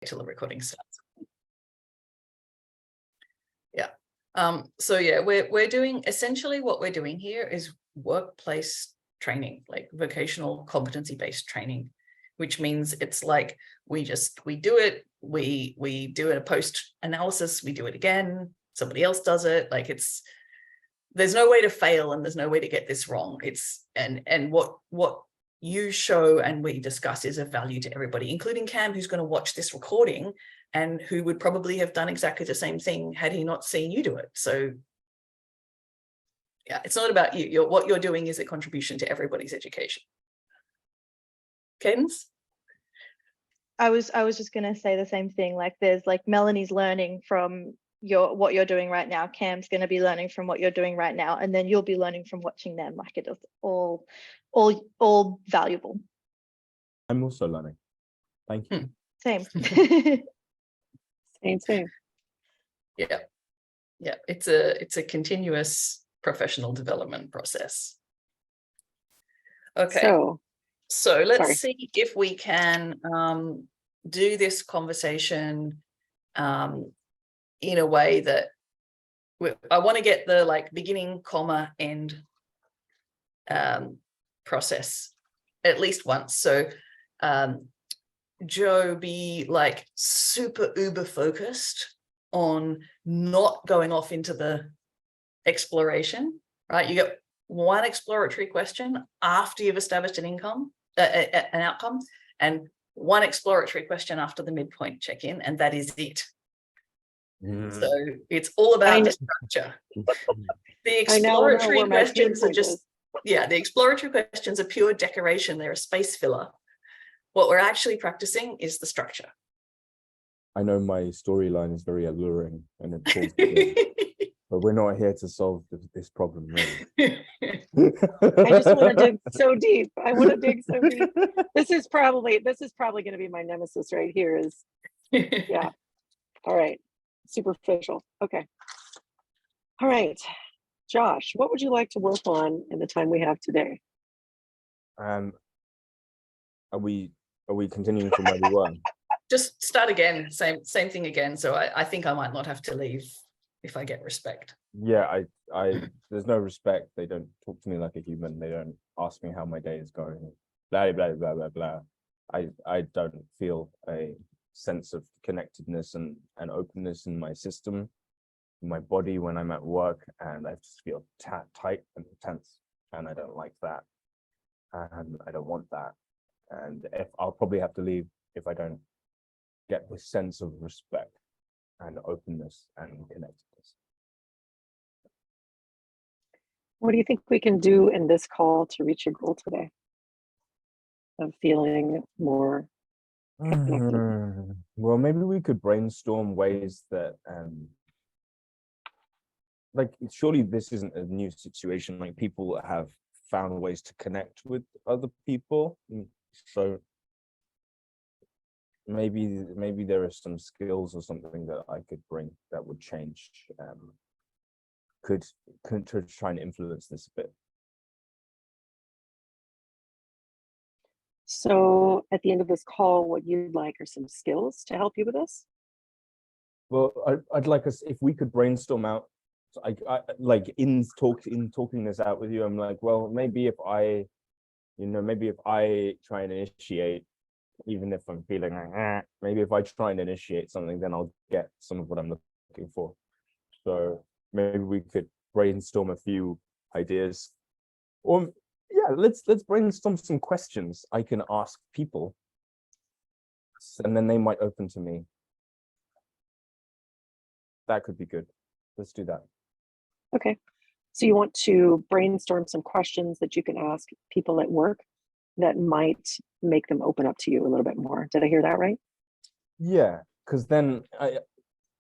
till the recording starts. Yeah. So yeah, we're doing, essentially what we're doing here is workplace training, like vocational competency-based training, which means it's like we do it, we do it a post analysis, we do it again, somebody else does it. Like there's no way to fail and there's no way to get this wrong. And what you show and we discuss is of value to everybody, including Cam, who's going to watch this recording and who would probably have done exactly the same thing had he not seen you do it. So yeah, it's not about you. What you're doing is a contribution to everybody's education. Cadence? I was just going to say the same thing. Like there's like Melanie's learning from what you're doing right now. Cam's going to be learning from what you're doing right now, and then you'll be learning from watching them. Like it is all valuable. I'm also learning. Thank you. Same. Same. Yeah. It's a continuous professional development process. Okay. So let's see if we can do this conversation in a way that I want to get the like beginning, comma, end process at least once. So Joe, be like super uber focused on not going off into the exploration, right? You get one exploratory question after you've established an outcome, and one exploratory question after the midpoint check-in, and that is it. So it's all about the structure. The exploratory questions are just, the exploratory questions are pure decoration. They're a space filler. What we're actually practicing is the structure. I know my storyline is very alluring and it pulls me in, but we're not here to solve this problem, really. I just want to dig so deep. I want to dig so deep. This is probably going to be my nemesis right here. Yeah. All right. Superficial. Okay. All right. Josh, what would you like to work on in the time we have today? Are we continuing from where we were? Just start again, same thing again. So I think I might not have to leave if I get respect. Yeah, I there's no respect. They don't talk to me like a human. They don't ask me how my day is going. Blah blah blah blah blah. I don't feel a sense of connectedness and openness in my system, in my body when I'm at work, and I just feel tight and tense, and I don't like that, and I don't want that, and if I'll probably have to leave if I don't get this sense of respect and openness and connectedness. What do you think we can do in this call to reach your goal today of feeling more connected? Well, maybe we could brainstorm ways that like surely this isn't a new situation. Like people have found ways to connect with other people, so maybe there are some skills or something that I could bring that would change, could try and influence this a bit. So at the end of this call, what you'd like are some skills to help you with this? Well, I'd like us, if we could brainstorm out, so I like in talking this out with you, I'm like, well, maybe if I try and initiate, even if I'm feeling like, maybe if I try and initiate something, then I'll get some of what I'm looking for. So maybe we could brainstorm a few ideas, or yeah, let's brainstorm some questions I can ask people, and then they might open to me. That could be good. Let's do that. Okay. So you want to brainstorm some questions that you can ask people at work that might make them open up to you a little bit more. Did I hear that right? Yeah, because then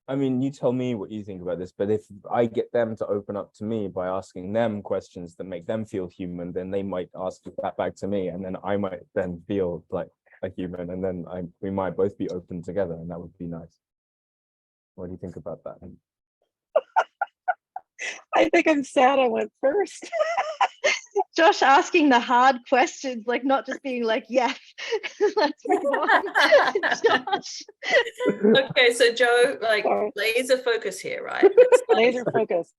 I mean, you tell me what you think about this, but if I get them to open up to me by asking them questions that make them feel human, then they might ask that back to me, and then I might then feel like a human, and then we might both be open together, and that would be nice. What do you think about that? I think I'm sad I went first. Josh asking the hard questions, like not just being like, yes, let's move on. Josh. Okay, so Joe, like Sorry. laser focus here, right? It's like, Laser focus.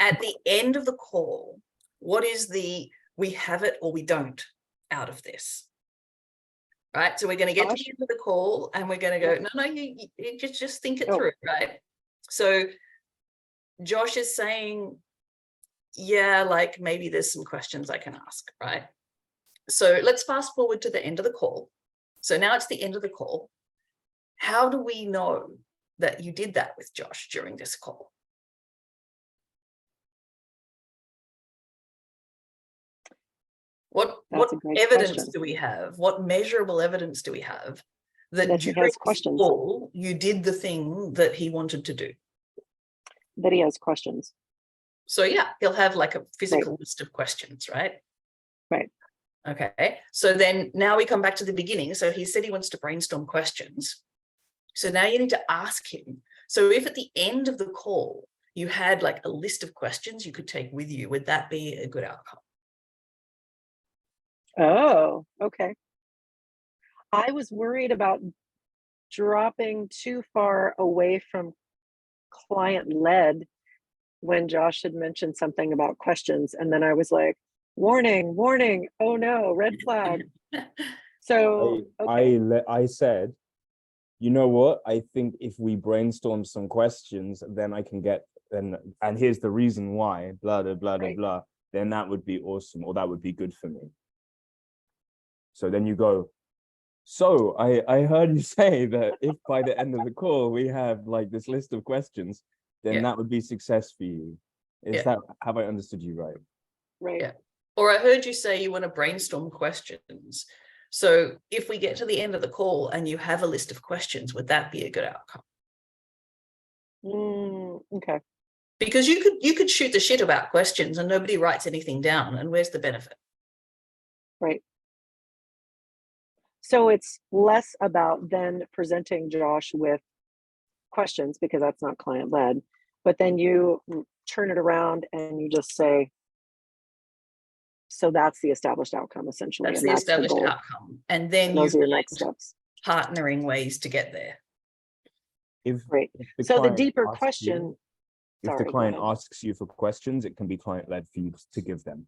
at the end of the call, what is the we have it or we don't out of this? Right. So we're going to get to Josh? the end of the call and we're going to go, no, you just think it Oh. through, right? So Josh is saying, yeah, like maybe there's some questions I can ask, right? So let's fast forward to the end of the call. So now it's the end of the call. How do we know that you did that with Josh during this call? What That's a great evidence question. do we have? What measurable evidence do we have that That he during has this questions. call you did the thing that he wanted to do? That he has questions. So yeah, he'll have like a physical list of questions, right? Right. Okay. So then now we come back to the beginning. So he said he wants to brainstorm questions. So now you need to ask him. So if at the end of the call you had like a list of questions you could take with you, would that be a good outcome? Oh, okay. I was worried about dropping too far away from client-led when Josh had mentioned something about questions. And then I was like, warning, warning. Oh no, red flag. So, okay. I said, you know what? I think if we brainstorm some questions, then I can get and here's the reason why, blah blah blah blah Right. blah. Then that would be awesome, or that would be good for me. So then you go, so I heard you say that if by the end of the call we have like this list of questions, then Yeah. that would be success for you. Is Yeah. that, have I understood you right? Right. Yeah. Or I heard you say you want to brainstorm questions. So if we get to the end of the call and you have a list of questions, would that be a good outcome? Okay. Because you could shoot the shit about questions and nobody writes anything down, and where's the benefit? Right. So it's less about then presenting Josh with questions because that's not client-led, but then you turn it around and you just say, so that's the established outcome essentially. That's and the that's the established goal. outcome. And then And you those are your next steps. partnering ways to get there. If Right. the So the client deeper asks question, if sorry, the go client ahead. asks you for questions, it can be client-led for you to give them.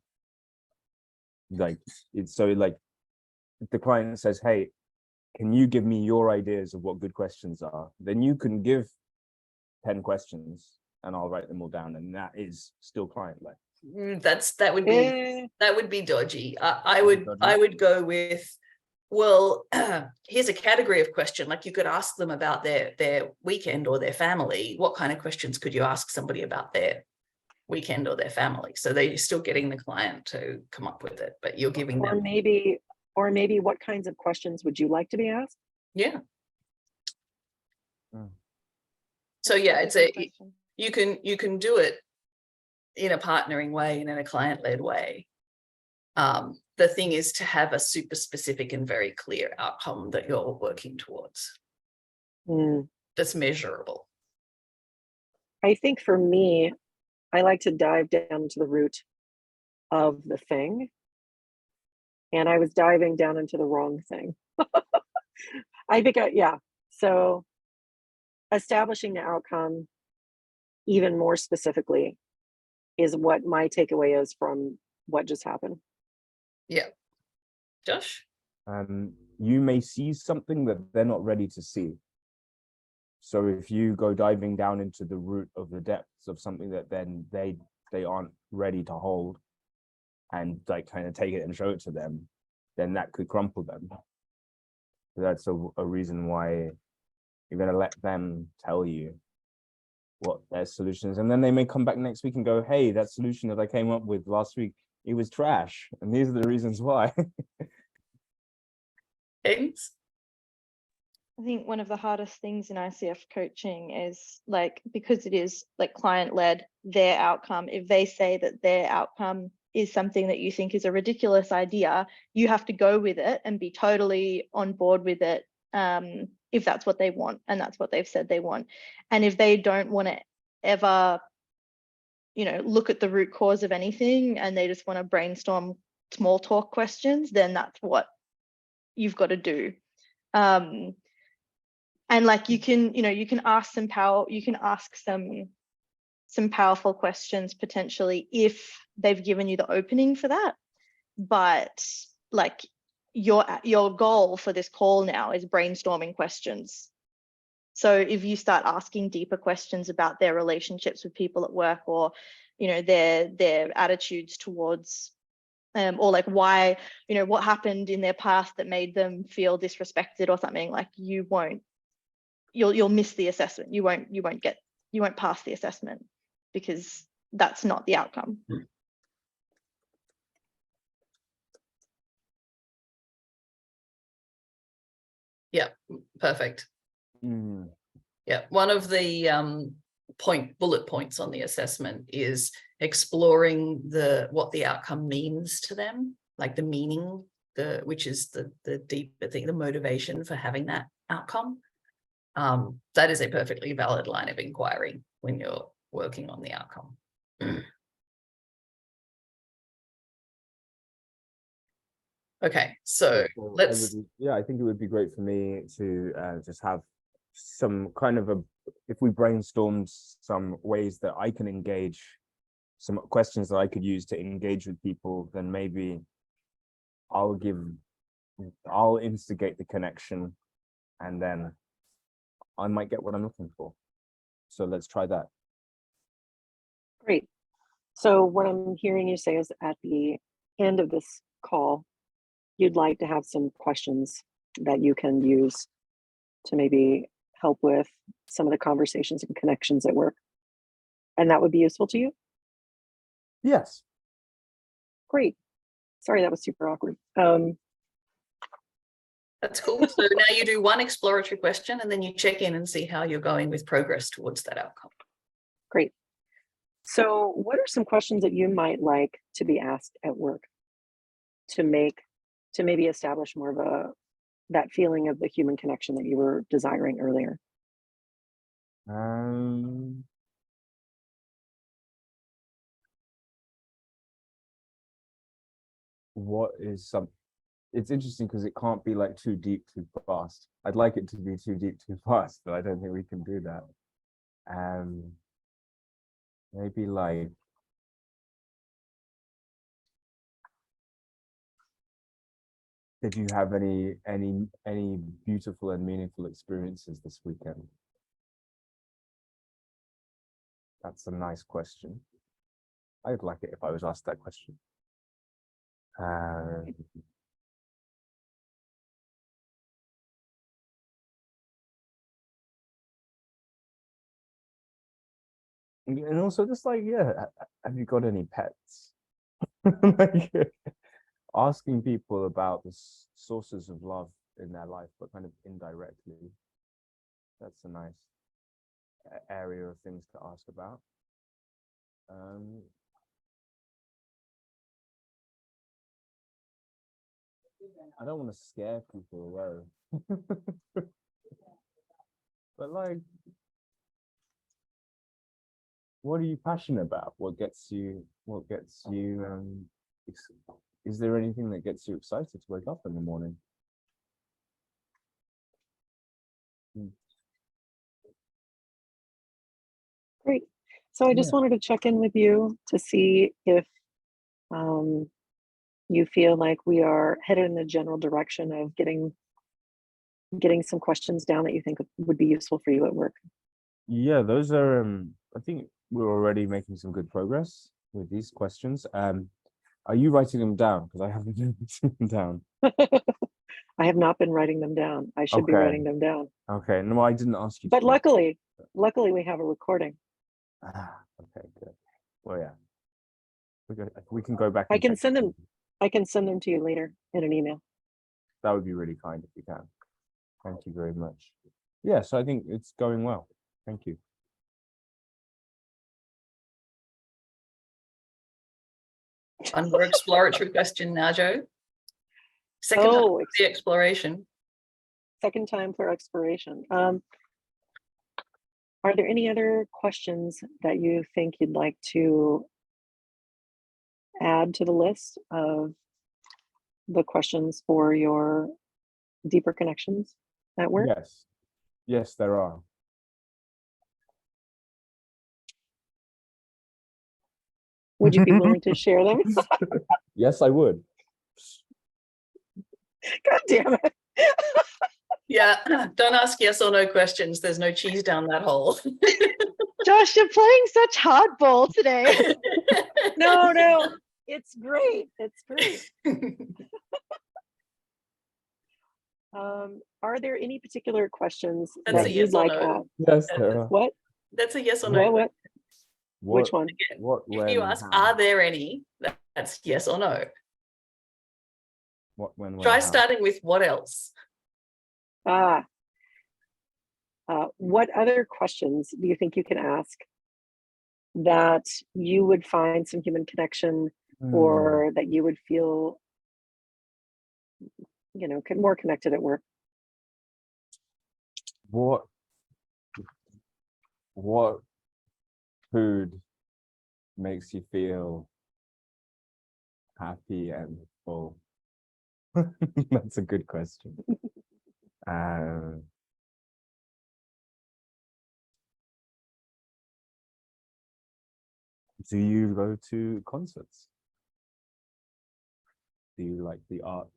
Like it's so like if the client says, hey, can you give me your ideas of what good questions are? Then you can give 10 questions and I'll write them all down, and that is still client-led. That would be dodgy. I would go with, well, here's a category of question. Like you could ask them about their weekend or their family. What kind of questions could you ask somebody about their weekend or their family? So they're still getting the client to come up with it, but you're giving them. Or maybe what kinds of questions would you like to be asked? Yeah. Mm. So yeah, it's Good a question. you can do it in a partnering way and in a client-led way. The thing is to have a super specific and very clear outcome that you're working towards. That's measurable. I think for me, I like to dive down to the root of the thing. And I was diving down into the wrong thing. I think, yeah. So establishing the outcome even more specifically is what my takeaway is from what just happened. Yeah. Josh? You may see something that they're not ready to see. So if you go diving down into the root of the depths of something that then they aren't ready to hold and like kind of take it and show it to them, then that could crumple them. That's a reason why you're going to let them tell you what their solution is. And then they may come back next week and go, hey, that solution that I came up with last week, it was trash. And these are the reasons why. James? I think one of the hardest things in ICF coaching is like, because it is like client-led, their outcome, if they say that their outcome is something that you think is a ridiculous idea, you have to go with it and be totally on board with it, if that's what they want and that's what they've said they want. And if they don't want to ever look at the root cause of anything and they just want to brainstorm small talk questions, then that's what you've got to do. And like you can ask some powerful questions potentially if they've given you the opening for that. But like your goal for this call now is brainstorming questions. So if you start asking deeper questions about their relationships with people at work, or their attitudes towards or like why, what happened in their past that made them feel disrespected or something, like you'll miss the assessment. You won't pass the assessment because that's not the outcome. Yeah, perfect. Mm. Yeah, one of the bullet points on the assessment is exploring what the outcome means to them, like the meaning, which is the deeper thing, the motivation for having that outcome. That is a perfectly valid line of inquiry when you're working on the outcome. Okay, so let's. I think it would be great for me to just have some kind of if we brainstormed some ways that I can engage, some questions that I could use to engage with people, then maybe I'll instigate the connection and then I might get what I'm looking for. So let's try that. Great. So what I'm hearing you say is at the end of this call, you'd like to have some questions that you can use to maybe help with some of the conversations and connections at work. And that would be useful to you? Yes. Great. Sorry, that was super awkward. That's cool. So now you do one exploratory question and then you check in and see how you're going with progress towards that outcome. Great. So what are some questions that you might like to be asked at work to maybe establish more of that feeling of the human connection that you were desiring earlier? What is some? It's interesting because it can't be like too deep too fast. I'd like it to be too deep too fast, but I don't think we can do that. Maybe like, did you have any beautiful and meaningful experiences this weekend? That's a nice question. I'd like it if I was asked that question. And also just like, yeah, have you got any pets? Like, asking people about the sources of love in their life, but kind of indirectly. That's a nice area of things to ask about. I don't want to scare people away. But like, what are you passionate about? What gets you is there anything that gets you excited to wake up in the morning? Great. So I just wanted to check in with you to see if you feel like we are headed in the general direction of getting some questions down that you think would be useful for you at work. Yeah, those are I think we're already making some good progress with these questions. Are you writing them down? Because I haven't been writing them down. I have not been writing them down. I should be writing them down. Okay. No, I didn't ask you. But luckily we have a recording. Okay, good. Well, yeah. We can go back. I can send them to you later in an email. That would be really kind if you can. Thank you very much. Yeah, so I think it's going well. Thank you. One more exploratory question now, Joe. Second time for the exploration. Second time for exploration. Are there any other questions that you think you'd like to add to the list of the questions for your deeper connections at work? Yes. Yes, there are. Would you be willing to share them? Yes, I would. God damn it. Yeah, don't ask yes or no questions. There's no cheese down that hole. Josh, you're playing such hardball today. No, it's great. It's great. Are there any particular questions That's that a you'd yes or like no. at? Yes, there are. What? That's a yes or no. What? Which one? What? If When? you ask, how? are there any? That's yes or no. What? When? Try how? starting with what else? What other questions do you think you can ask that you would find some human connection, or that you would feel, more connected at work? What food makes you feel happy and full? That's a good question. Do you go to concerts? Do you like the arts?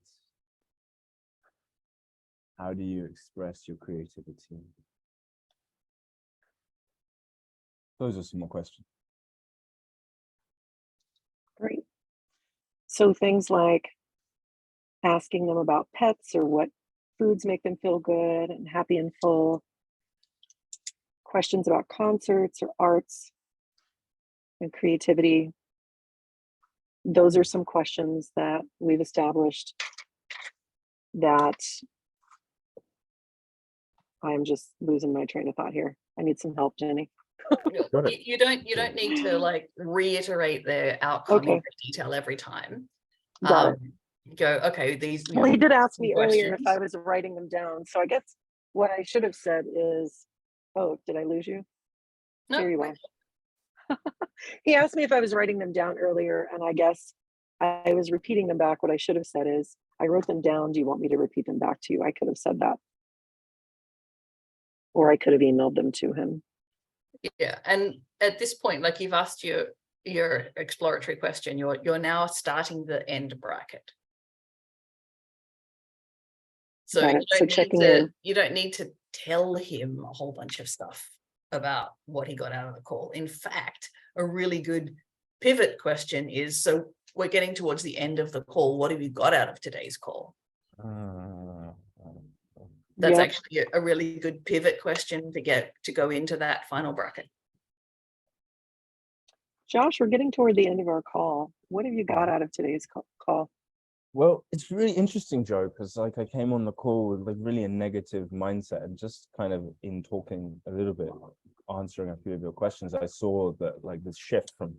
How do you express your creativity? Those are some more questions. Great. So things like asking them about pets or what foods make them feel good and happy and full. Questions about concerts or arts and creativity. Those are some questions that we've established that I'm just losing my train of thought here. I need some help, Jenny. You don't need to like reiterate their outcome in detail every time. Got it. Go, okay, these. Well, he did ask me earlier if questions. I was writing them down. So I guess what I should have said is, oh, did I lose you? No, Here you are. He asked me if I was writing them down earlier, and I guess I was repeating them back. What I should have said is, I wrote them down. Do you want me to repeat them back to you? I could have said that. Or I could have emailed them to him. Yeah, and at this point, like you've asked your exploratory question, you're now starting the end bracket. So, you don't need to tell him a whole bunch of stuff about what he got out of the call. In fact, a really good pivot question is, so we're getting towards the end of the call. What have you got out of today's call? That's actually a really good pivot question to go into that final bracket. Josh, we're getting toward the end of our call. What have you got out of today's call? Well, it's really interesting, Joe, because like I came on the call with like really a negative mindset, and just kind of in talking a little bit, answering a few of your questions, I saw that like this shift from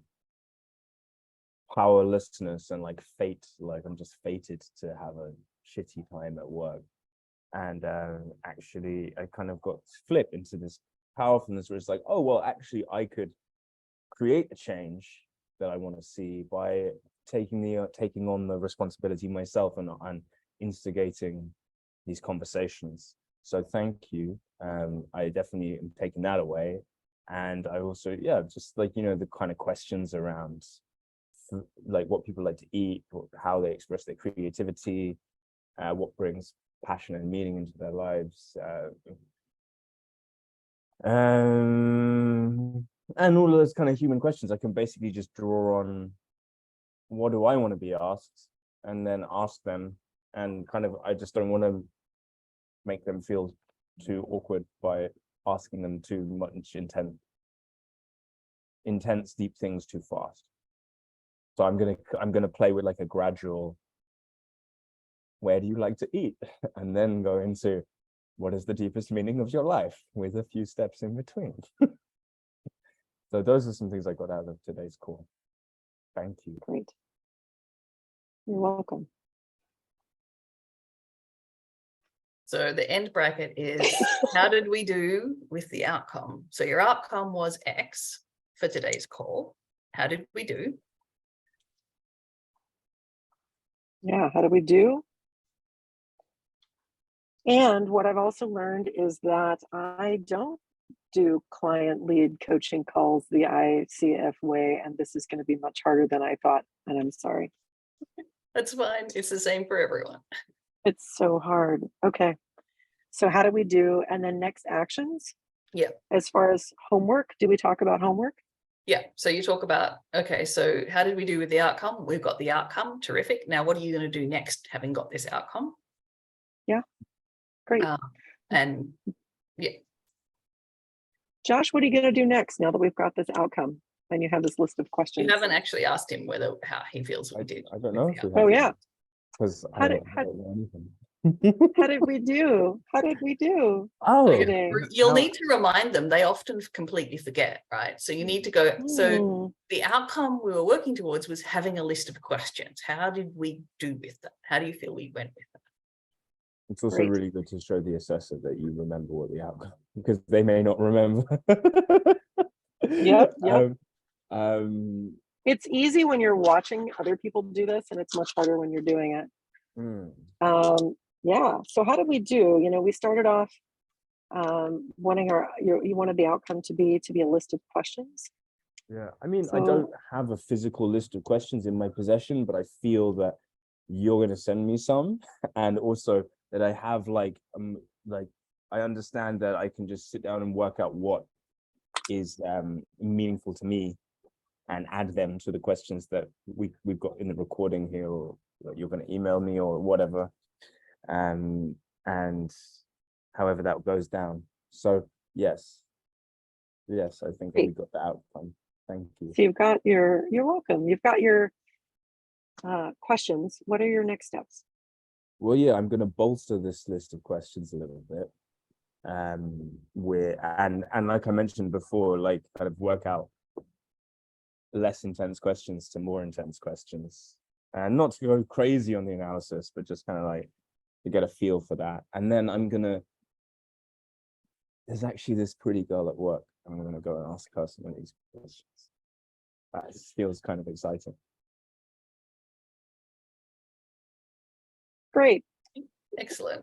powerlessness and like fate, like I'm just fated to have a shitty time at work. And actually I kind of got flipped into this powerfulness where it's like, oh, well, actually I could create a change that I want to see by taking on the responsibility myself and instigating these conversations. So thank you. I definitely am taking that away. And I also, just like, the kind of questions around like what people like to eat, how they express their creativity, what brings passion and meaning into their lives, and all of those kind of human questions. I can basically just draw on what do I want to be asked, and then ask them, and kind of I just don't want to make them feel too awkward by asking them too much intense deep things too fast. So I'm gonna play with like a gradual, where do you like to eat? And then go into what is the deepest meaning of your life, with a few steps in between. So those are some things I got out of today's call. Thank you. Great. You're welcome. So the end bracket is, how did we do with the outcome? So your outcome was X for today's call. How did we do? Yeah, how do we do? And what I've also learned is that I don't do client lead coaching calls the ICF way, and this is going to be much harder than I thought, and I'm sorry. That's fine. It's the same for everyone. It's so hard. Okay. So how do we do? And then next actions? Yeah. As far as homework, do we talk about homework? Yeah. So you talk about, okay, so how did we do with the outcome? We've got the outcome. Terrific. Now, what are you going to do next, having got this outcome? Yeah. Great. And yeah. Josh, what are you going to do next now that we've got this outcome and you have this list of questions? You haven't actually asked him how he feels we did. I don't know. Oh, yeah. Because I don't know anything. How did we do? How did we do? Oh, today? You'll need to remind them. They often completely forget, right? So you need to go. So the outcome we were working towards was having a list of questions. How did we do with that? How do you feel we went with that? it's also Great. really good to show the assessor that you remember what the outcome, because they may not remember. Yep. It's easy when you're watching other people do this, and it's much harder when you're doing it. Yeah. So how did we do? You know, we started off wanting you wanted the outcome to be a list of questions. Yeah, I mean, I don't have a physical list of questions in my possession, but I feel that you're going to send me some, and also that I have like I understand that I can just sit down and work out what is meaningful to me and add them to the questions that we've got in the recording here, or that you're going to email me or whatever, and however that goes down. So yes, I think that we got the outcome. Thank you. So you've got you're welcome. You've got your questions. What are your next steps? Well, yeah, I'm going to bolster this list of questions a little bit. And like I mentioned before, like kind of work out less intense questions to more intense questions, and not to go crazy on the analysis, but just kind of like to get a feel for that. And then there's actually this pretty girl at work. I'm going to go and ask her some of these questions. That feels kind of exciting. Great. Excellent.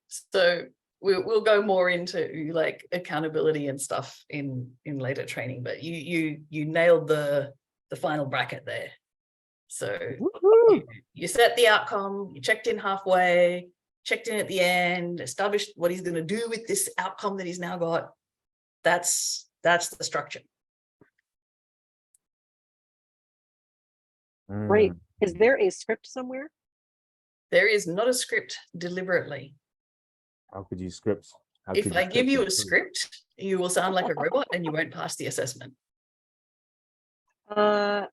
So we'll go more into like accountability and stuff in later training, but you nailed the final bracket there. So you set the outcome, you checked in halfway, checked in at the end, established what he's going to do with this outcome that he's now got. That's the structure. Great. Is there a script somewhere? There is not a script deliberately. How could you script? If I give you a script, you will sound like a robot and you won't pass the assessment. I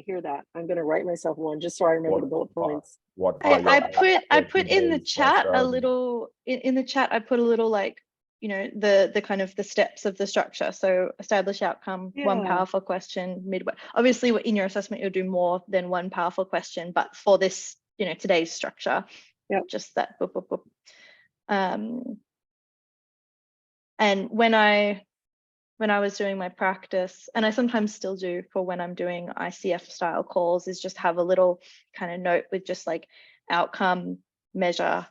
hear that. I'm going to write myself one just so I remember the bullet points. I put in the chat a little in the chat. I put a little like, you know, the kind of the steps of the structure. So establish outcome, one powerful question, midway. Obviously, in your assessment, you'll do more than one powerful question, but for this, you know, today's structure, just that. Boop, boop, boop. And when I was doing my practice, and I sometimes still do for when I'm doing ICF style calls, is just have a little kind of note with just like outcome, measure,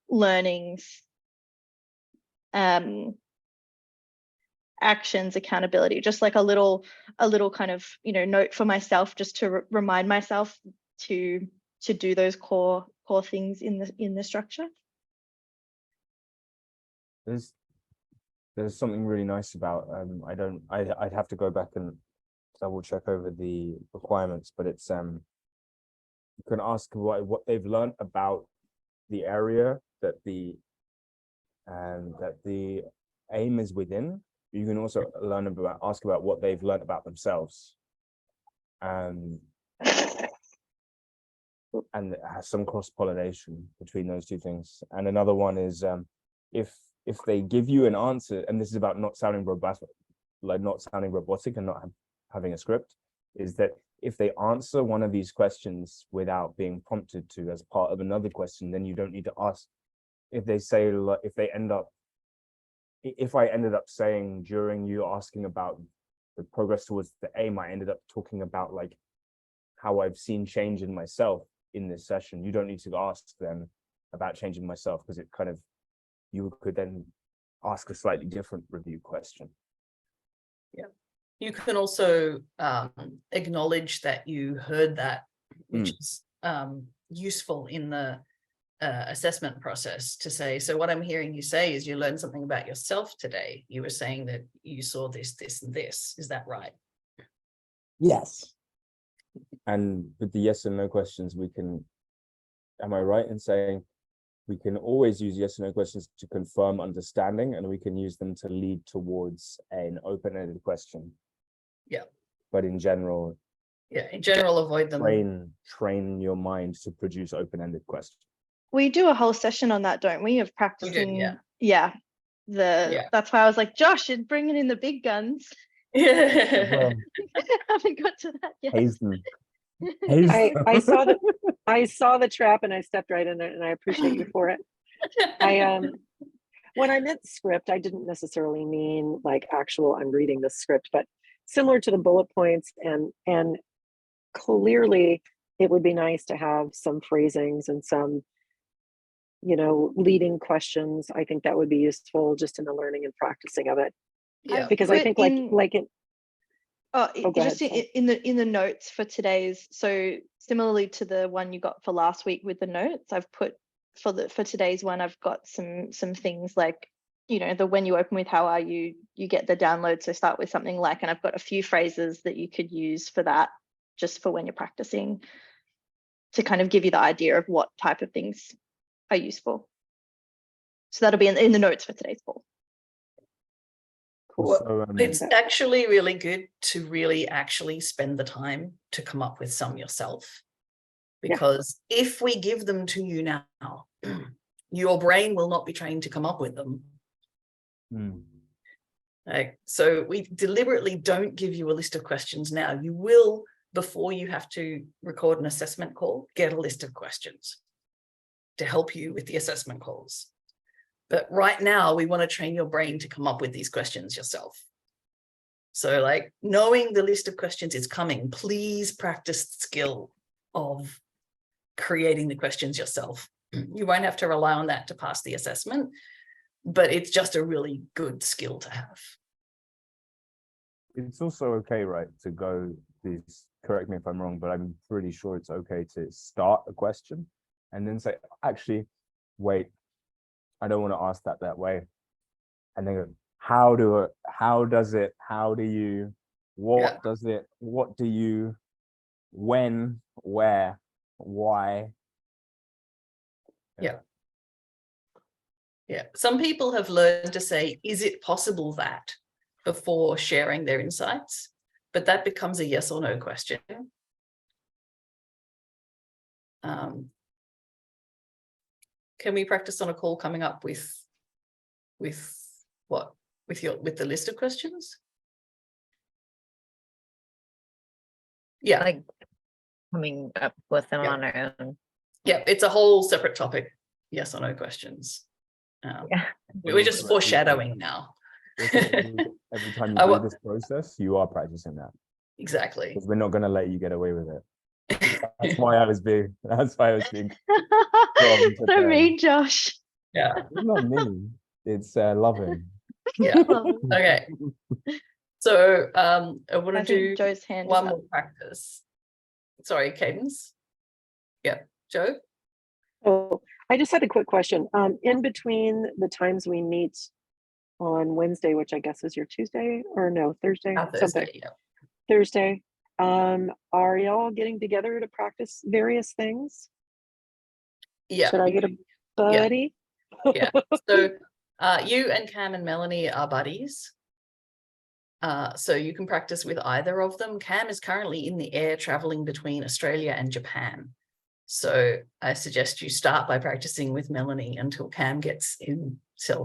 learnings, actions, accountability, just like a little kind of, you know, note for myself, just to remind myself to do those core things in the structure. There's something really nice about I'd have to go back and double check over the requirements, but it's you can ask what they've learned about the area that the aim is within. You can also ask about what they've learned about themselves, and it has some cross-pollination between those two things. And another one is if they give you an answer, and this is about not sounding robotic and not having a script, is that if they answer one of these questions without being prompted to as part of another question, then you don't need to ask. If they say, if I ended up saying during you asking about the progress towards the aim, I ended up talking about like how I've seen change in myself in this session, you don't need to ask them about changing myself, because it kind of, you could then ask a slightly different review question. Yeah. You can also acknowledge that you heard that, which is useful in the assessment process, to say, so what I'm hearing you say is you learned something about yourself today. You were saying that you saw this, this, and this. Is that right? Yes. And with the yes and no questions, we can, am I right in saying we can always use yes and no questions to confirm understanding, and we can use them to lead towards an open-ended question? Yeah. But in general, yeah, in general, avoid them. Train your mind to produce open-ended questions. We do a whole session on that, don't we? Of practicing. Yeah. That's why I was like, Josh, you're bringing in the big guns. Yeah. Haven't got to that yet. Haze them. I saw the trap and I stepped right in it, and I appreciate you for it. When I meant script, I didn't necessarily mean like actual I'm reading the script, but similar to the bullet points, and clearly it would be nice to have some phrasings and some, you know, leading questions. I think that would be useful just in the learning and practicing of it. Yeah. Because I think just in the notes for today's, so similarly to the one you got for last week with the notes, I've put for today's one, I've got some things like, you know, the when you open with how are you, you get the download. So start with something like, and I've got a few phrases that you could use for that, just for when you're practicing, to kind of give you the idea of what type of things are useful. So that'll be in the notes for today's call. Well, So, it's actually really good to really actually spend the time to come up with some yourself, because if we give them to you now, your brain will not be trained to come up with them. So we deliberately don't give you a list of questions now. You will, before you have to record an assessment call, get a list of questions to help you with the assessment calls. But right now, we want to train your brain to come up with these questions yourself. So like knowing the list of questions is coming, please practice the skill of creating the questions yourself. You won't have to rely on that to pass the assessment, but it's just a really good skill to have. it's also okay, right, to go, please correct me if I'm wrong, but I'm pretty sure it's okay to start a question and then say, actually, wait, I don't want to ask that way. And then go, what does it, what do you, when, where, why? Yeah. Some people have learned to say, is it possible that, before sharing their insights, but that becomes a yes or no question. Can we practice on a call coming up with what? With the list of questions? Yeah. Like coming up with them on our own. Yeah, it's a whole separate topic. Yes or no questions. We're just foreshadowing now. Every time you do this process, you are practicing that. Exactly. Because we're not going to let you get away with it. That's why I was being. So mean, Josh. Yeah. It's not mean. It's loving. Yeah. Okay. So I want to do Joe's hand one more practice. Sorry, Cadence. Yeah, Joe. Oh, I just had a quick question. In between the times we meet on Wednesday, which I guess is your Tuesday, or no, Thursday? Thursday, Thursday. Are y'all getting together to practice various things? Yeah. Should I get a buddy? Yeah. So you and Cam and Melanie are buddies. So you can practice with either of them. Cam is currently in the air traveling between Australia and Japan. So I suggest you start by practicing with Melanie until Cam gets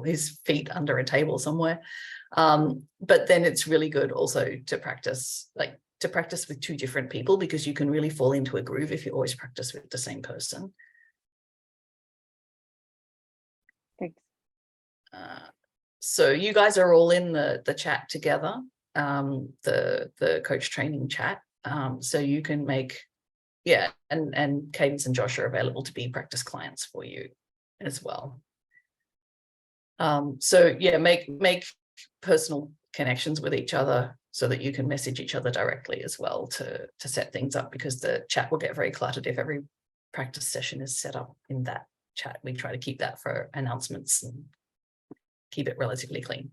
his feet under a table somewhere. But then it's really good also to practice, like to practice with 2 different people because you can really fall into a groove if you always practice with the same person. Thanks. So you guys are all in the chat together, the coach training chat. So you can make, yeah, and Cadence and Josh are available to be practice clients for you as well. So yeah, make personal connections with each other so that you can message each other directly as well to set things up, because the chat will get very cluttered if every practice session is set up in that chat. We try to keep that for announcements and keep it relatively clean.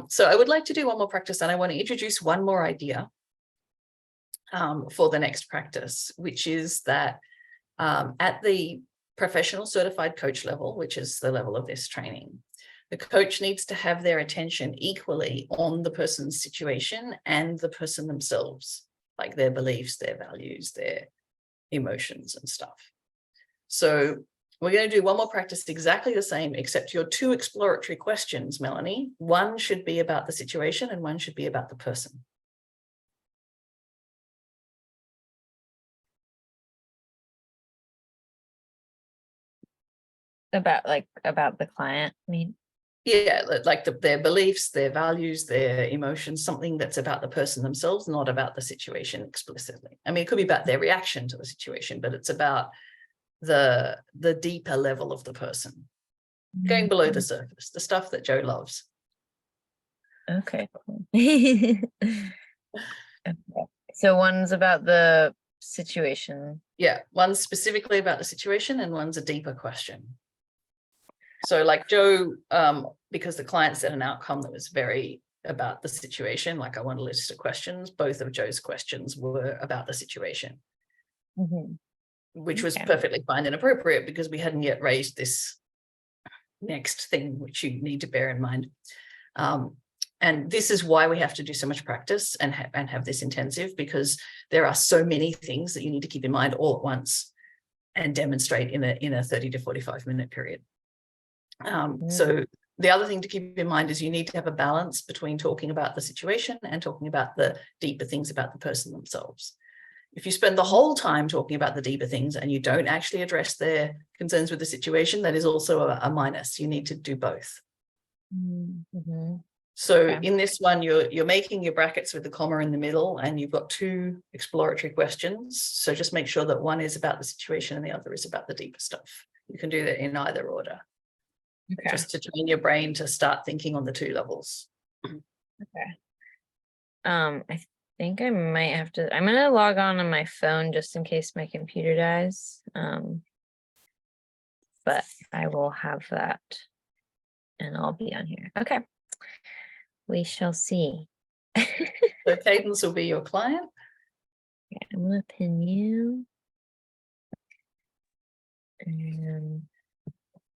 So I would like to do one more practice, and I want to introduce one more idea for the next practice, which is that at the professional certified coach level, which is the level of this training, the coach needs to have their attention equally on the person's situation and the person themselves, like their beliefs, their values, their emotions and stuff. So we're going to do one more practice exactly the same, except your 2 exploratory questions, Melanie. One should be about the situation and one should be about the person. About the client, I mean. Yeah, like their beliefs, their values, their emotions, something that's about the person themselves, not about the situation explicitly. I mean, it could be about their reaction to the situation, but it's about the deeper level of the person, going below the surface, the stuff that Joe loves. Okay, cool. Okay. So one's about the situation. Yeah, one's specifically about the situation and one's a deeper question. So like Joe, because the client set an outcome that was very about the situation, like I want a list of questions, both of Joe's questions were about the situation, which was perfectly fine and appropriate because we hadn't yet raised this next thing, which you need to bear in mind. And this is why we have to do so much practice and have this intensive, because there are so many things that you need to keep in mind all at once and demonstrate in a 30 to 45 minute period. So the other thing to keep in mind is you need to have a balance between talking about the situation and talking about the deeper things about the person themselves. If you spend the whole time talking about the deeper things and you don't actually address their concerns with the situation, that is also a minus. You need to do both. So in this one, you're making your brackets with the comma in the middle, and you've got 2 exploratory questions. So just make sure that one is about the situation and the other is about the deeper stuff. You can do that in either order. Okay. Just to train your brain to start thinking on the 2 levels. Okay. I think I might have to, I'm gonna log on my phone just in case my computer dies. But I will have that and I'll be on here. Okay. We shall see. So Cadence will be your client. Okay, I'm gonna pin you. And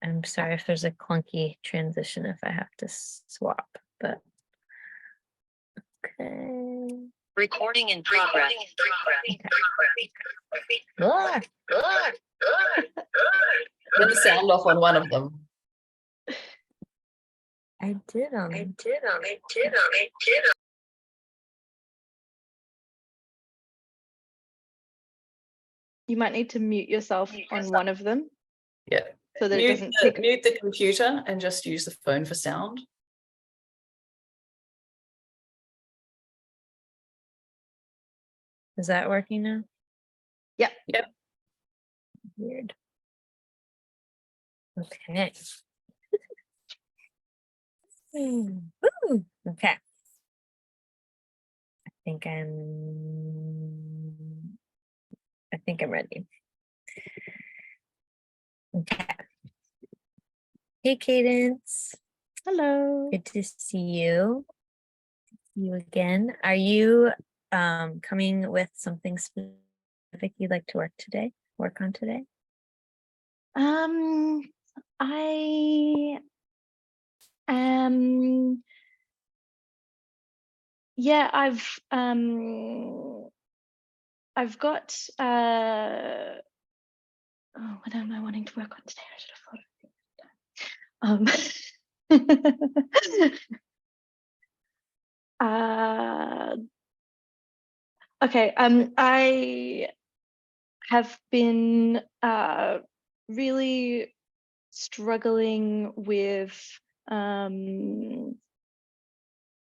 I'm sorry if there's a clunky transition if I have to swap, but okay. Recording in progress. Okay. Turn the sound off on one of them. I did. You might need to mute yourself on one of them. Yeah. So that it doesn't pick. Mute the computer and just use the phone for sound. Is that working now? Yeah. Yep. Weird. Okay. Ooh, okay. I think I'm ready. Okay. Hey, Cadence. Hello. Good to see you. See you again. Are you coming with something specific you'd like to work on today? I am. Yeah, I've got oh, what am I wanting to work on today? I should have thought of it. Okay. I have been really struggling with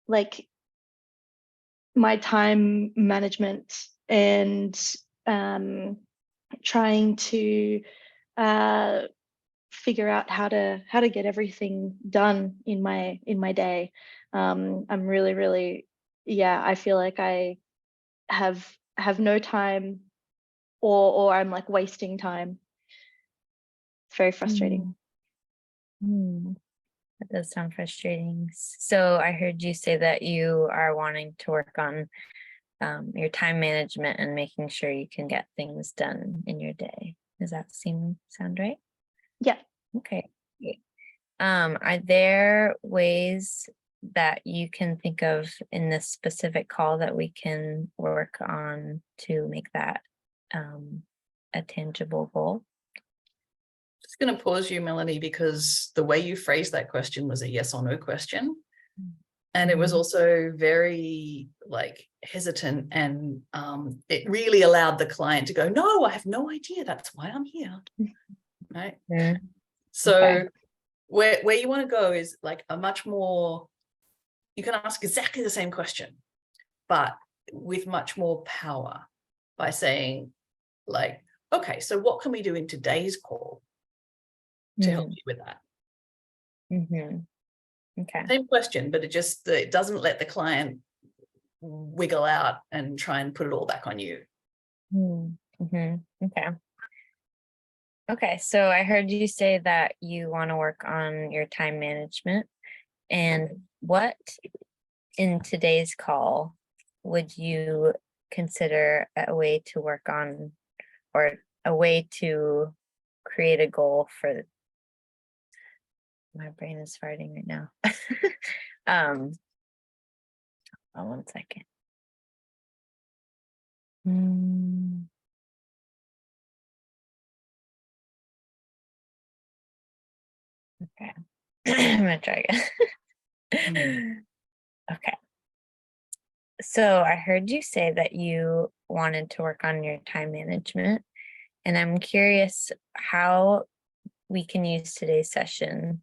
like my time management and trying to figure out how to get everything done in my day. I'm really, yeah, I feel like I have no time, or I'm like wasting time. It's very frustrating. That does sound frustrating. So I heard you say that you are wanting to work on your time management and making sure you can get things done in your day. Does that sound right? Yeah. Okay. Great. Are there ways that you can think of in this specific call that we can work on to make that a tangible goal? Just going to pause you, Melanie, because the way you phrased that question was a yes or no question. And it was also very like hesitant, and it really allowed the client to go, no, I have no idea. That's why I'm here. Right. Yeah. So Okay. where you want to go is like a much more, you can ask exactly the same question, but with much more power by saying like, okay, so what can we do in today's call to help you with that? Okay. Same question, but it doesn't let the client wiggle out and try and put it all back on you. Okay. Okay, so I heard you say that you want to work on your time management, and what in today's call would you consider a way to work on, or a way to create a goal for? My brain is farting right now. Oh, 1 second. Okay. I'm gonna try again. Okay. So I heard you say that you wanted to work on your time management, and I'm curious how we can use today's session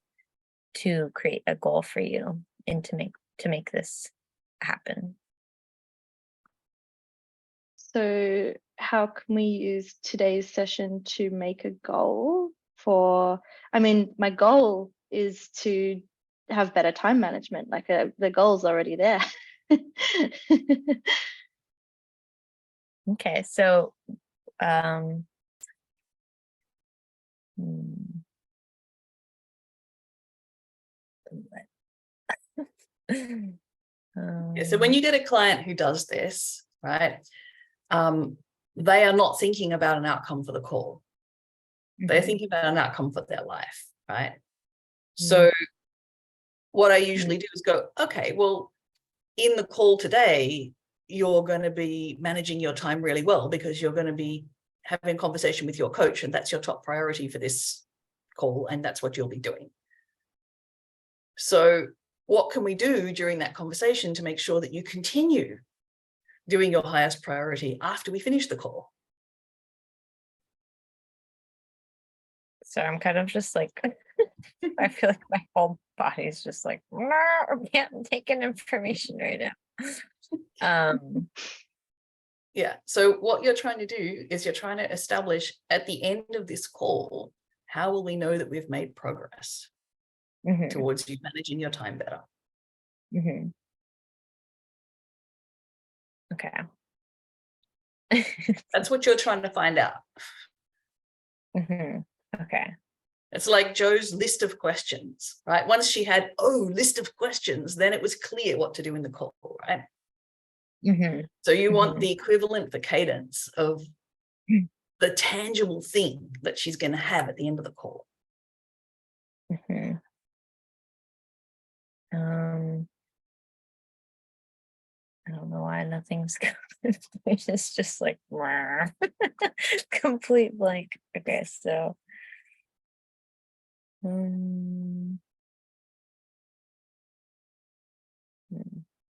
to create a goal for you and to make this happen. So how can we use today's session to make a goal for, I mean, my goal is to have better time management. Like the goal's already there. Okay, so Yeah, so when you get a client who does this, right, they are not thinking about an outcome for the call. They're thinking about an outcome for their life, right? So what I usually do is go, okay, well, in the call today, you're going to be managing your time really well because you're going to be having a conversation with your coach, and that's your top priority for this call, and that's what you'll be doing. So what can we do during that conversation to make sure that you continue doing your highest priority after we finish the call? So I'm kind of just like, I feel like my whole body is just like, I can't take in information right now. Yeah, so what you're trying to do is you're trying to establish at the end of this call, how will we know that we've made progress towards you managing your time better? Okay. That's what you're trying to find out. Okay. It's like Joe's list of questions, right? Once she had, list of questions, then it was clear what to do in the call, right? So you want the equivalent for cadence of the tangible thing that she's going to have at the end of the call. I don't know why nothing's going. It's just like complete blank. Okay, so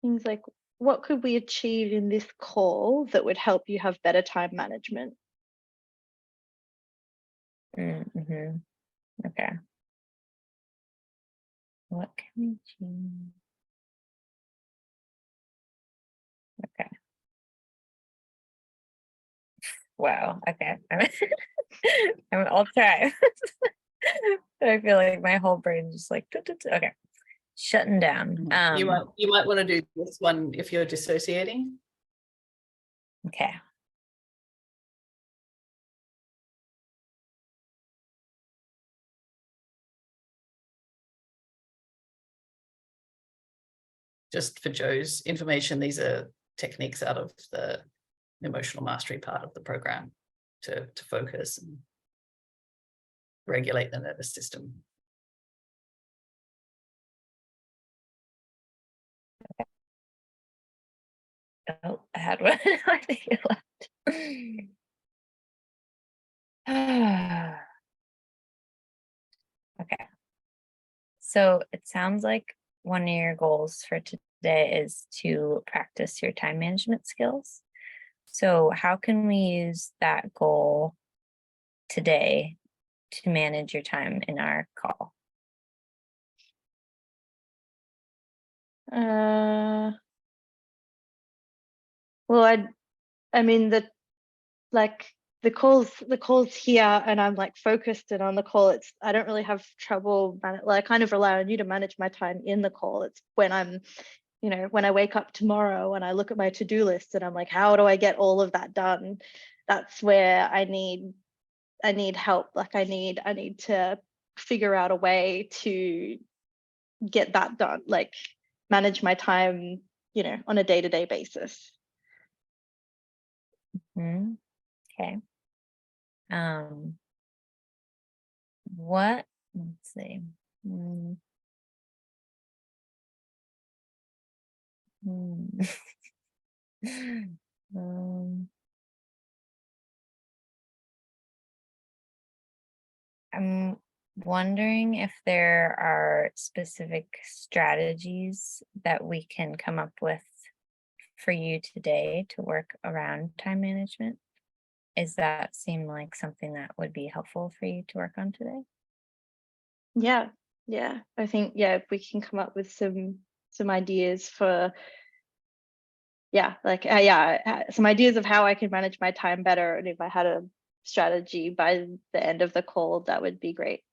Things like what could we achieve in this call that would help you have better time management? Mm-hmm. Okay. What can we change? Okay. Wow. Okay. I'll try. I feel like my whole brain just like, okay, shutting down. You might want to do this one if you're dissociating. Okay. Just for Joe's information, these are techniques out of the emotional mastery part of the program to focus and regulate the nervous system. Oh, I had one. I think it left. Okay. So it sounds like one of your goals for today is to practice your time management skills. So how can we use that goal today to manage your time in our call? Well, I mean the calls here, and I'm like focused and on the call. I don't really have trouble, like I kind of rely on you to manage my time in the call. It's when I'm, when I wake up tomorrow and I look at my to-do list and I'm like, how do I get all of that done? That's where I need help. Like I need to figure out a way to get that done, like manage my time, on a day-to-day basis. Mm-hmm. Okay. Let's see. I'm wondering if there are specific strategies that we can come up with for you today to work around time management. Does that seem like something that would be helpful for you to work on today? Yeah. I think, if we can come up with some ideas for, some ideas of how I can manage my time better. And if I had a strategy by the end of the call, that would be great.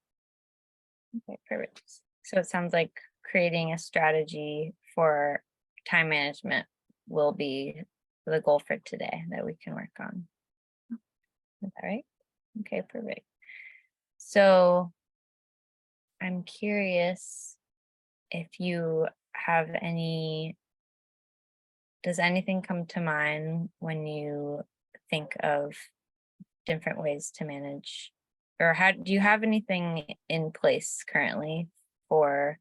Okay, perfect. So it sounds like creating a strategy for time management will be the goal for today that we can work on. Is that right? Okay, perfect. So I'm curious if you have does anything come to mind when you think of different ways to manage, or do you have anything in place currently for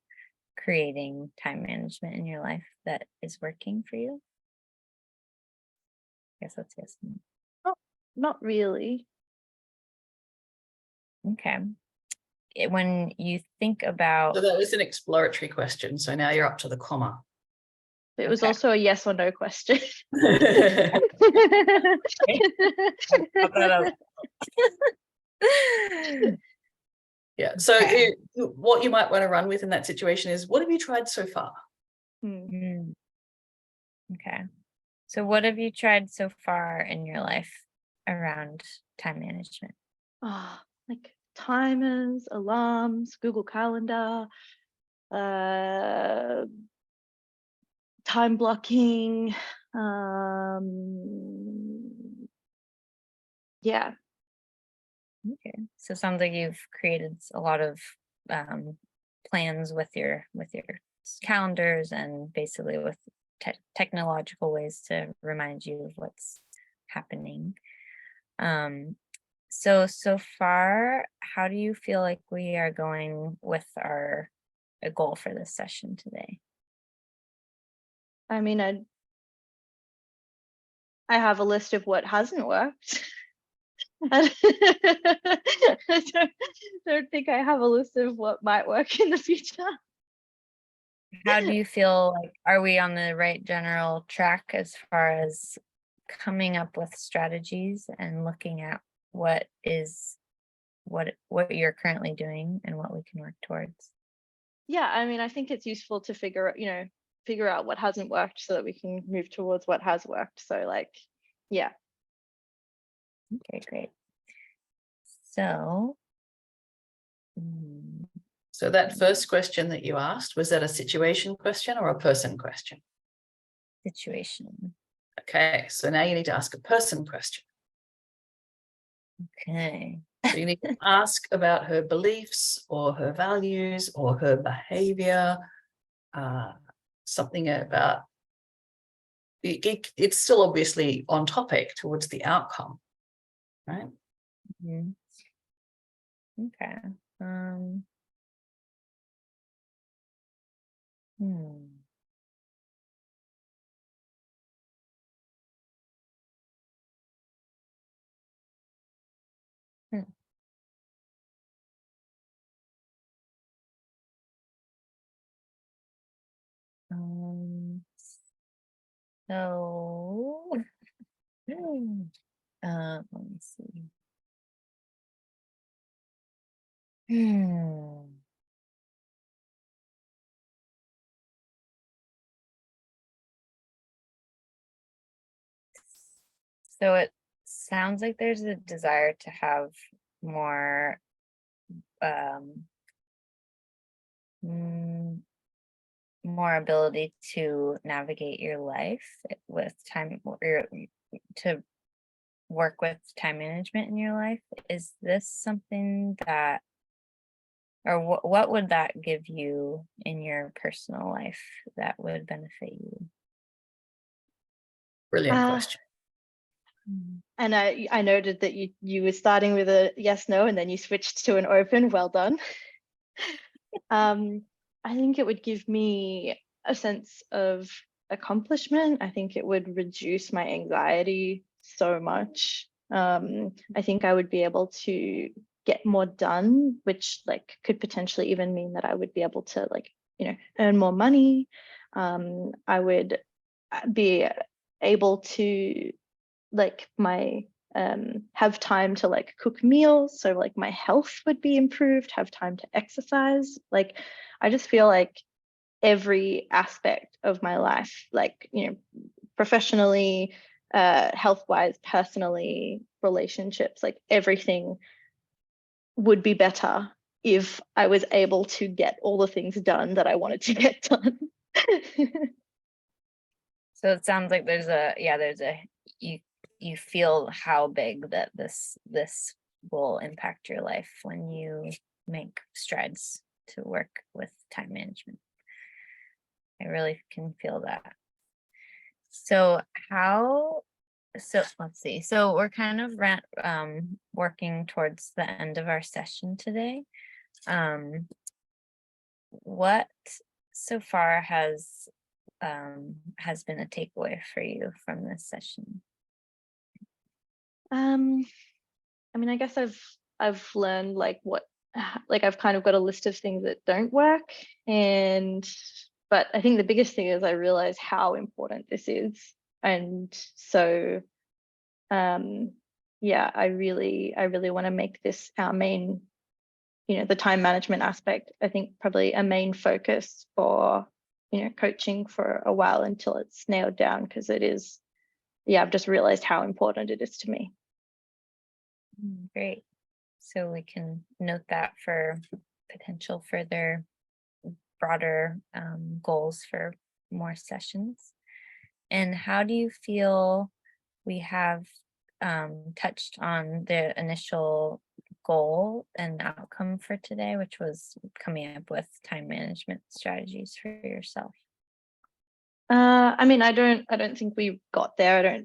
creating time management in your life that is working for you? I guess that's yes. Not really. Okay. When you think about, So that was an exploratory question. So now you're up to the comma. It was Okay. also a yes or no question. Yeah. So Okay. what you might want to run with in that situation is, what have you tried so far? Okay. So what have you tried so far in your life around time management? Like timers, alarms, Google Calendar, time blocking. Yeah. Okay. So it sounds like you've created a lot of plans with your calendars and basically with technological ways to remind you of what's happening. So far, how do you feel like we are going with our goal for this session today? I mean, I have a list of what hasn't worked. I don't think I have a list of what might work in the future. how do you feel like, are we on the right general track as far as coming up with strategies and looking at what you're currently doing and what we can work towards? Yeah, I mean, I think it's useful to figure out what hasn't worked so that we can move towards what has worked. So like, yeah. Okay, great. So, So that first question that you asked, was that a situation question or a person question? situation. Okay, so now you need to ask a person question. Okay. So you need to ask about her beliefs or her values or her behavior, something about, it's still obviously on topic towards the outcome, right? Mhm. Okay. Hmm. Hmm. So, let me see. So it sounds like there's a desire to have more more ability to navigate your life with time, or to work with time management in your life. Is this something that, or what would that give you in your personal life that would benefit you? Brilliant question. And I noted that you were starting with a yes, no, and then you switched to an open. Well done. I think it would give me a sense of accomplishment. I think it would reduce my anxiety so much. I think I would be able to get more done, which like could potentially even mean that I would be able to like, earn more money. I would be able to like have time to like cook meals, so like my health would be improved, have time to exercise. Like I just feel like every aspect of my life, like professionally, health wise, personally, relationships, like everything would be better if I was able to get all the things done that I wanted to get done. So it sounds like there's you feel how big that this will impact your life when you make strides to work with time management. I really can feel that. So let's see. So we're kind of working towards the end of our session today. What so far has been a takeaway for you from this session? I mean, I guess I've learned like I've kind of got a list of things that don't work, but I think the biggest thing is I realize how important this is, and so yeah, I really want to make this our main, the time management aspect, I think probably a main focus for coaching for a while until it's nailed down, because it is, yeah, I've just realized how important it is to me. Great. So we can note that for potential further broader goals for more sessions. And how do you feel we have touched on the initial goal and outcome for today, which was coming up with time management strategies for yourself? I mean, I don't think we got there.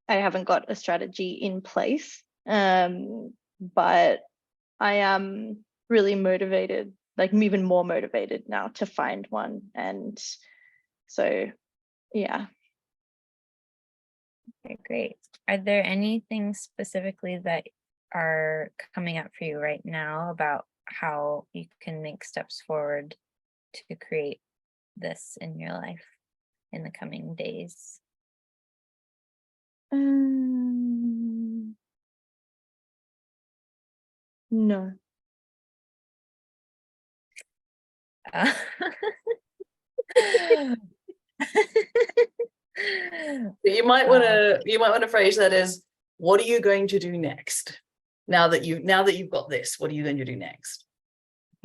I haven't got a strategy in place. But I am really motivated, like even more motivated now to find one. And so, yeah. Okay, great. Are there anything specifically that are coming up for you right now about how you can make steps forward to create this in your life in the coming days? No. Uh, You might want to phrase that as, what are you going to do next? Now that you've got this, what are you going to do next?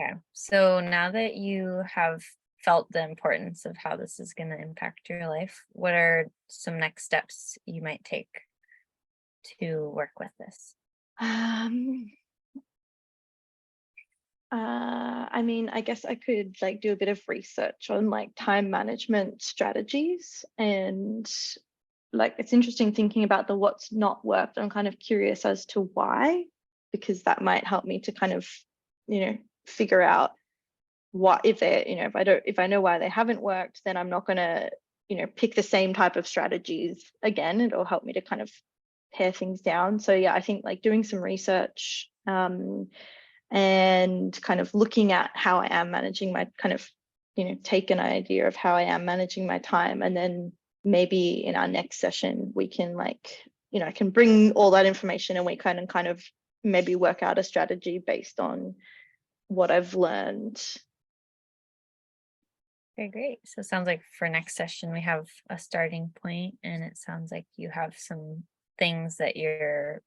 Okay, so now that you have felt the importance of how this is going to impact your life, what are some next steps you might take to work with this? I mean, I guess I could like do a bit of research on like time management strategies, and like it's interesting thinking about the what's not worked. I'm kind of curious as to why, because that might help me to kind of, figure out what if they're, if I know why they haven't worked, then I'm not going to, pick the same type of strategies again. It'll help me to kind of pare things down. So yeah, I think like doing some research, and kind of looking at how I am managing my kind of, take an idea of how I am managing my time. And then maybe in our next session, we can like, I can bring all that information and we can kind of maybe work out a strategy based on what I've learned. Okay, great. So it sounds like for next session, we have a starting point, and it sounds like you have some things that you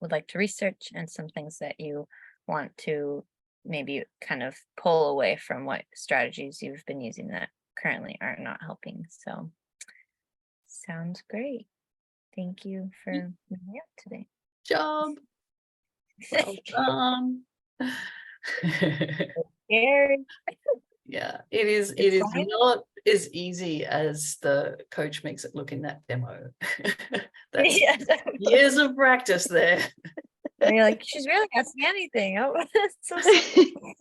would like to research and some things that you want to maybe kind of pull away from what strategies you've been using that currently are not helping. So sounds great. Thank you for meeting up today. Job. Well done. Scary. Yeah, it is. It It's is fine. not as easy as the coach makes it look in that demo. That's Yeah, years of practice there. and you're like, she's really asking anything. Oh, that's so simple.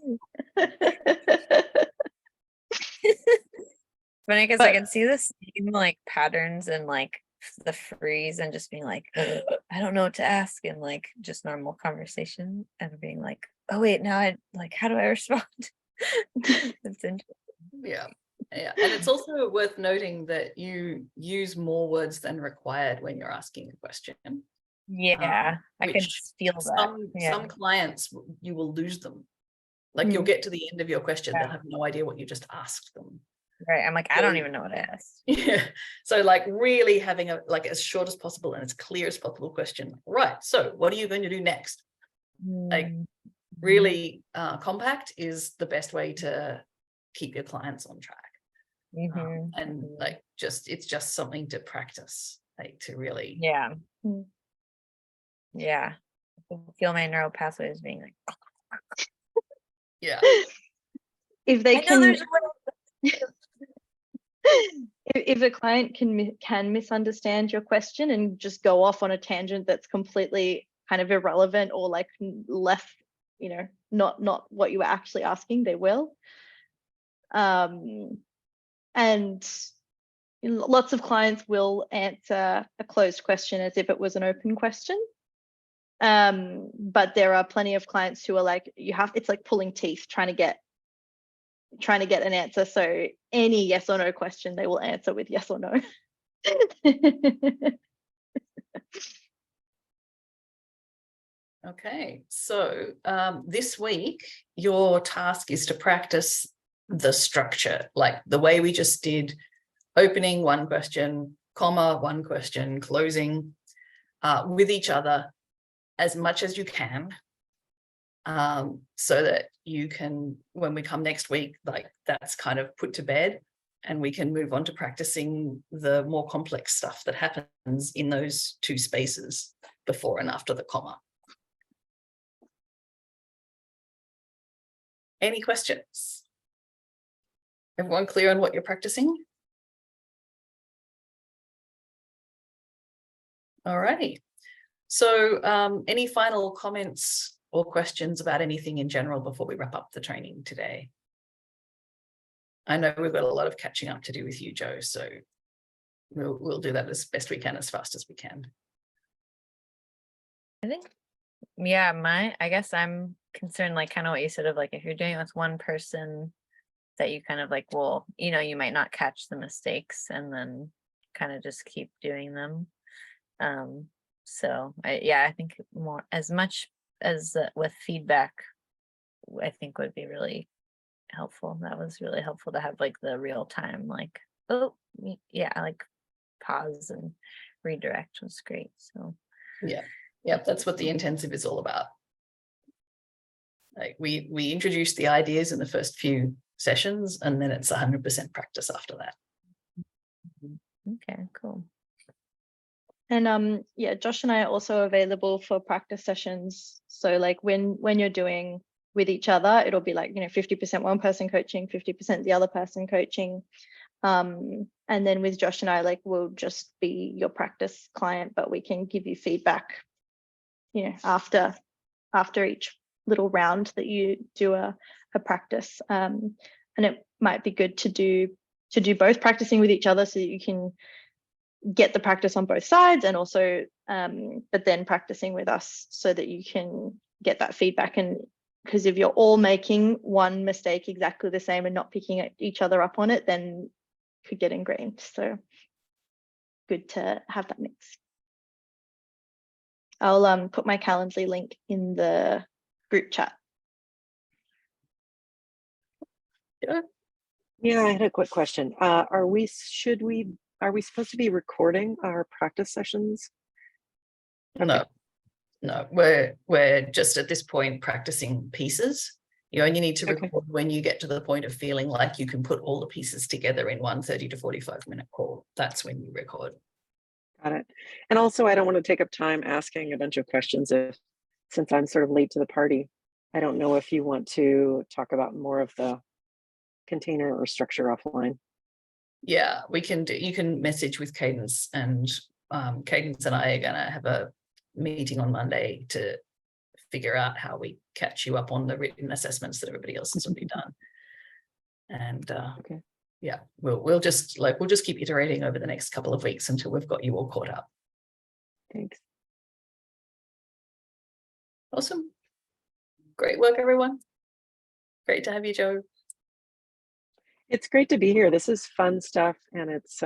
But I guess I But- can see the same like patterns and like the freeze and just being like, I don't know what to ask in like just normal conversation, and being like, oh wait, now I like, how do I respond? It's interesting. Yeah. Yeah. And it's also worth noting that you use more words than required when you're asking a question. Yeah, I can which feel that. Some clients, you will lose them. Like you'll get to the end of your question, they'll have no idea what you just asked them. Right. I'm like, I don't even know what I asked. Yeah. So like really having a like as short as possible and as clear as possible question. Right. So what are you going to do next? Like really compact is the best way to keep your clients on track. And like it's just something to practice, like to really. Yeah. Yeah. I can feel my neural pathways being like, Yeah. If they I know can, there's a way. if a client can misunderstand your question and just go off on a tangent that's completely kind of irrelevant or like left, not what you were actually asking, they will. And lots of clients will answer a closed question as if it was an open question. But there are plenty of clients who are like, it's like pulling teeth trying to get an answer. So any yes or no question, they will answer with yes or no. Okay, so this week, your task is to practice the structure, like the way we just did, opening one question, comma, one question, closing with each other as much as you can, so that you can, when we come next week, like that's kind of put to bed and we can move on to practicing the more complex stuff that happens in those two spaces before and after the comma. Any questions? Everyone clear on what you're practicing? All righty. So any final comments or questions about anything in general before we wrap up the training today? I know we've got a lot of catching up to do with you, Joe, so we'll do that as best we can, as fast as we can. I think, yeah, I guess I'm concerned, like kind of what you said of like, if you're doing it with one person, that you kind of like will, you might not catch the mistakes and then kind of just keep doing them. So I think more as much as with feedback, I think would be really helpful. That was really helpful to have like the real time, like, oh yeah, like pause and redirect was great. So yeah, that's what the intensive is all about. Like we introduce the ideas in the first few sessions, and then it's 100% practice after that. Okay, cool. And yeah, Josh and I are also available for practice sessions. So like when you're doing with each other, it'll be like, 50% one person coaching, 50% the other person coaching. And then with Josh and I, like, we'll just be your practice client, but we can give you feedback, after each little round that you do a practice. And it might be good to do both, practicing with each other so that you can get the practice on both sides, and also but then practicing with us so that you can get that feedback. And because if you're all making one mistake exactly the same and not picking each other up on it, then it could get ingrained. So good to have that mix. I'll put my Calendly link in the group chat. Yeah, I had a quick question. Are we supposed to be recording our practice sessions? Okay. No, we're just at this point practicing pieces. You only need to record when you get to the point of feeling like you can put all the pieces together in one 30 to 45 minute call. That's when you record. Got it. And also, I don't want to take up time asking a bunch of questions since I'm sort of late to the party. I don't know if you want to talk about more of the container or structure offline. Yeah, we can do. You can message with Cadence, and Cadence and I are going to have a meeting on Monday to figure out how we catch you up on the written assessments that everybody else has already done. And yeah, we'll just keep iterating over the next couple of weeks until we've got you all caught up. Thanks. Awesome. Great work, everyone. Great to have you, Joe. It's great to be here. This is fun stuff, and it's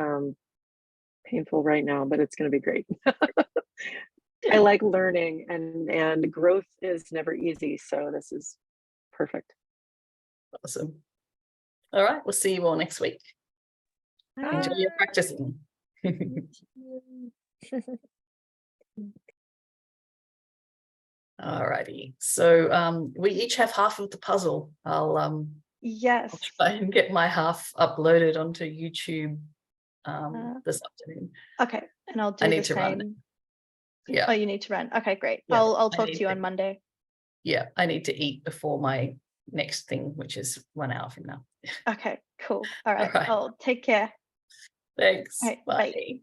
painful right now, but it's going to be great. I like learning, and growth is never easy, so this is perfect. Awesome. All right, we'll see you all next week. Enjoy your practicing. All righty. So we each have half of the puzzle. I'll try and get my half uploaded onto YouTube this afternoon. Okay, and I'll do the same. Run. Yeah. Oh, you need to run. Okay, great. Yeah, I'll talk to you on Monday. Yeah, I need to eat before my next thing, which is 1 hour from now. Okay, cool. All right. I'll take care. Thanks. All right, Bye. bye.